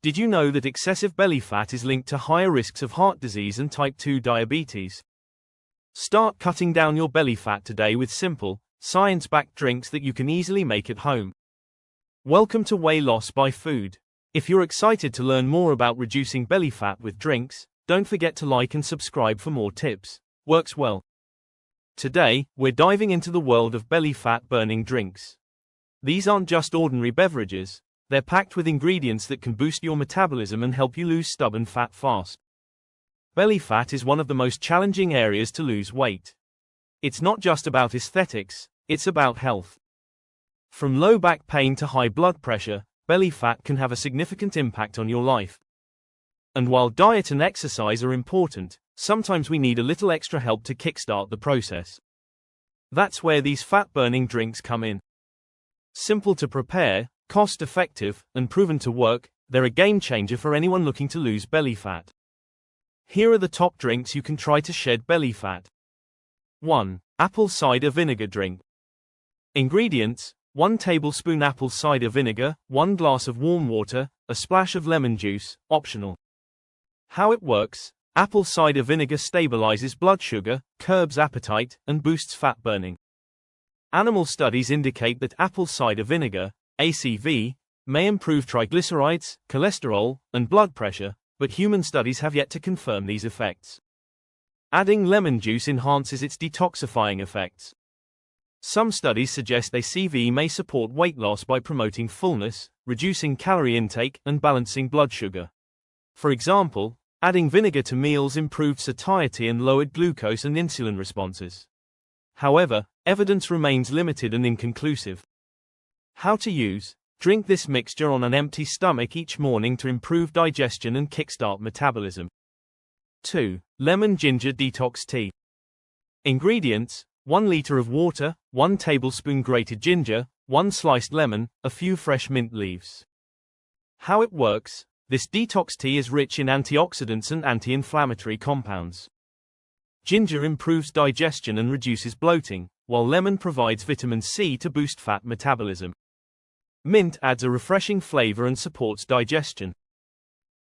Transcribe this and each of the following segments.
Did you know that excessive belly fat is linked to higher risks of heart disease and type 2 diabetes? Start cutting down your belly fat today with simple, science-backed drinks that you can easily make at home. Welcome to Weight Loss by Food. If you're excited to learn more about reducing belly fat with drinks, don't forget to like and subscribe for more tips. Works well. Today, we're diving into the world of belly fat burning drinks. These aren't just ordinary beverages. They're packed with ingredients that can boost your metabolism and help you lose stubborn fat fast. Belly fat is one of the most challenging areas to lose weight. It's not just about aesthetics, it's about health. From low back pain to high blood pressure, belly fat can have a significant impact on your life. And while diet and exercise are important, sometimes we need a little extra help to kickstart the process. That's where these fat-burning drinks come in. Simple to prepare, cost-effective, and proven to work, they're a game-changer for anyone looking to lose belly fat. Here are the top drinks you can try to shed belly fat. 1. Apple Cider Vinegar Drink. Ingredients: 1 tablespoon apple cider vinegar, 1 glass of warm water, a splash of lemon juice, optional. How it works: apple cider vinegar stabilizes blood sugar, curbs appetite, and boosts fat burning. Animal studies indicate that apple cider vinegar, ACV, may improve triglycerides, cholesterol, and blood pressure, but human studies have yet to confirm these effects. Adding lemon juice enhances its detoxifying effects. Some studies suggest ACV may support weight loss by promoting fullness, reducing calorie intake, and balancing blood sugar. For example, adding vinegar to meals improved satiety and lowered glucose and insulin responses. However, evidence remains limited and inconclusive. How to use: drink this mixture on an empty stomach each morning to improve digestion and kickstart metabolism. 2. Lemon Ginger Detox Tea. Ingredients: 1 liter of water, 1 tablespoon grated ginger, 1 sliced lemon, a few fresh mint leaves. How it works: this detox tea is rich in antioxidants and anti-inflammatory compounds. Ginger improves digestion and reduces bloating, while lemon provides vitamin C to boost fat metabolism. Mint adds a refreshing flavor and supports digestion.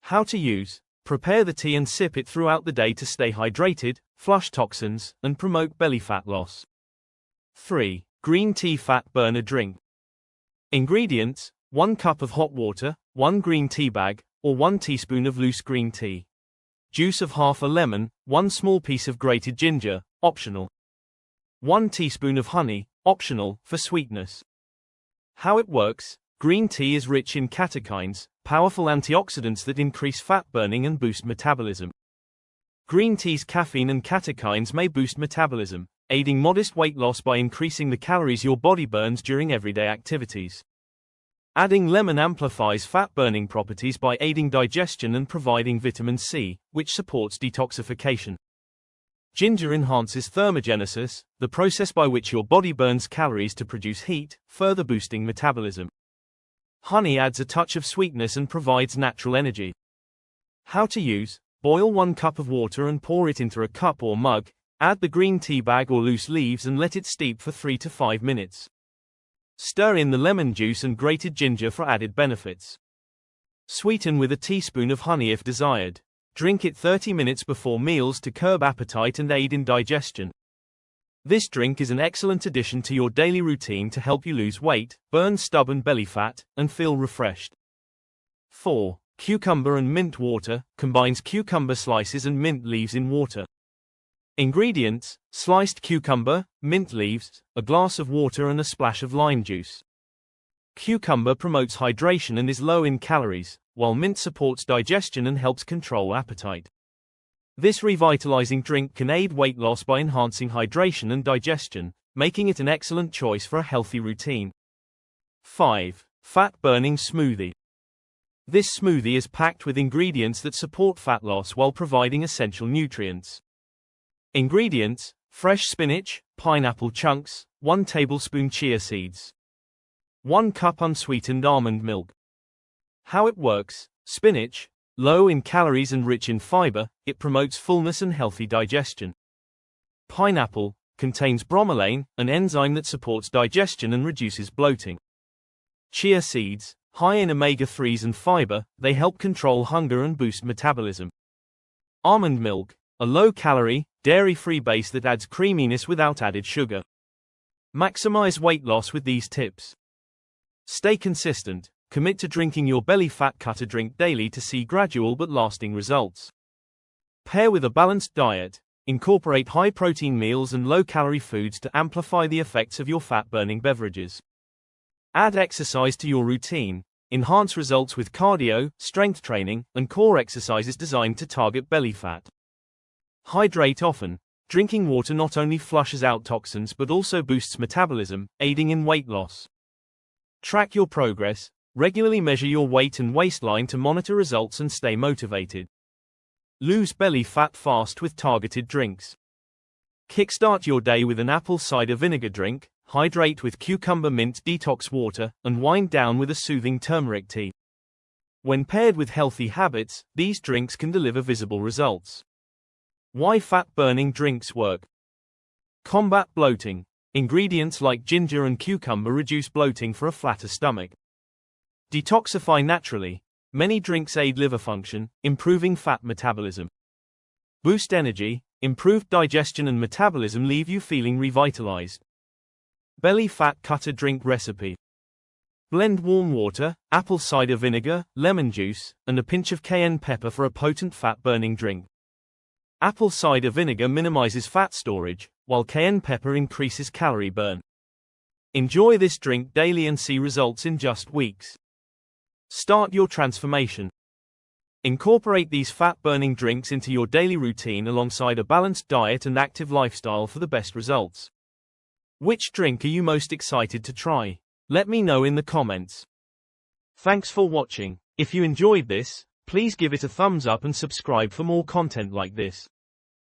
How to use: prepare the tea and sip it throughout the day to stay hydrated, flush toxins, and promote belly fat loss. 3. Green Tea Fat Burner Drink. Ingredients: 1 cup of hot water, 1 green tea bag, or 1 teaspoon of loose green tea. Juice of half a lemon, 1 small piece of grated ginger, optional. 1 teaspoon of honey, optional, for sweetness. How it works: green tea is rich in catechins, powerful antioxidants that increase fat burning and boost metabolism. Green tea's caffeine and catechins may boost metabolism, aiding modest weight loss by increasing the calories your body burns during everyday activities. Adding lemon amplifies fat-burning properties by aiding digestion and providing vitamin C, which supports detoxification. Ginger enhances thermogenesis, the process by which your body burns calories to produce heat, further boosting metabolism. Honey adds a touch of sweetness and provides natural energy. How to use: boil 1 cup of water and pour it into a cup or mug, add the green tea bag or loose leaves and let it steep for 3 to 5 minutes. Stir in the lemon juice and grated ginger for added benefits. Sweeten with a teaspoon of honey if desired. Drink it 30 minutes before meals to curb appetite and aid in digestion. This drink is an excellent addition to your daily routine to help you lose weight, burn stubborn belly fat, and feel refreshed. 4. Cucumber and Mint Water combines cucumber slices and mint leaves in water. Ingredients: sliced cucumber, mint leaves, a glass of water and a splash of lime juice. Cucumber promotes hydration and is low in calories, while mint supports digestion and helps control appetite. This revitalizing drink can aid weight loss by enhancing hydration and digestion, making it an excellent choice for a healthy routine. 5. Fat Burning Smoothie. This smoothie is packed with ingredients that support fat loss while providing essential nutrients. Ingredients: fresh spinach, pineapple chunks, 1 tablespoon chia seeds. 1 cup unsweetened almond milk. How it works: spinach, low in calories and rich in fiber, it promotes fullness and healthy digestion. Pineapple contains bromelain, an enzyme that supports digestion and reduces bloating. Chia seeds, High in omega-3s and fiber, they help control hunger and boost metabolism. Almond milk, a low-calorie, dairy-free base that adds creaminess without added sugar. Maximize weight loss with these tips. Stay consistent. Commit to drinking your belly fat cutter drink daily to see gradual but lasting results. Pair with a balanced diet. Incorporate high-protein meals and low-calorie foods to amplify the effects of your fat-burning beverages. Add exercise to your routine. Enhance results with cardio, strength training, and core exercises designed to target belly fat. Hydrate often. Drinking water not only flushes out toxins but also boosts metabolism, aiding in weight loss. Track your progress. Regularly measure your weight and waistline to monitor results and stay motivated. Lose belly fat fast with targeted drinks. Kickstart your day with an apple cider vinegar drink, hydrate with cucumber mint detox water, and wind down with a soothing turmeric tea. When paired with healthy habits, these drinks can deliver visible results. Why fat-burning drinks work. Combat bloating. Ingredients like ginger and cucumber reduce bloating for a flatter stomach. Detoxify naturally. Many drinks aid liver function, improving fat metabolism. Boost energy. Improved digestion and metabolism leave you feeling revitalized. Belly fat cutter drink recipe. Blend warm water, apple cider vinegar, lemon juice, and a pinch of cayenne pepper for a potent fat-burning drink. Apple cider vinegar minimizes fat storage, while cayenne pepper increases calorie burn. Enjoy this drink daily and see results in just weeks. Start your transformation. Incorporate these fat-burning drinks into your daily routine alongside a balanced diet and active lifestyle for the best results. Which drink are you most excited to try? Let me know in the comments. Thanks for watching. If you enjoyed this, please give it a thumbs up and subscribe for more content like this.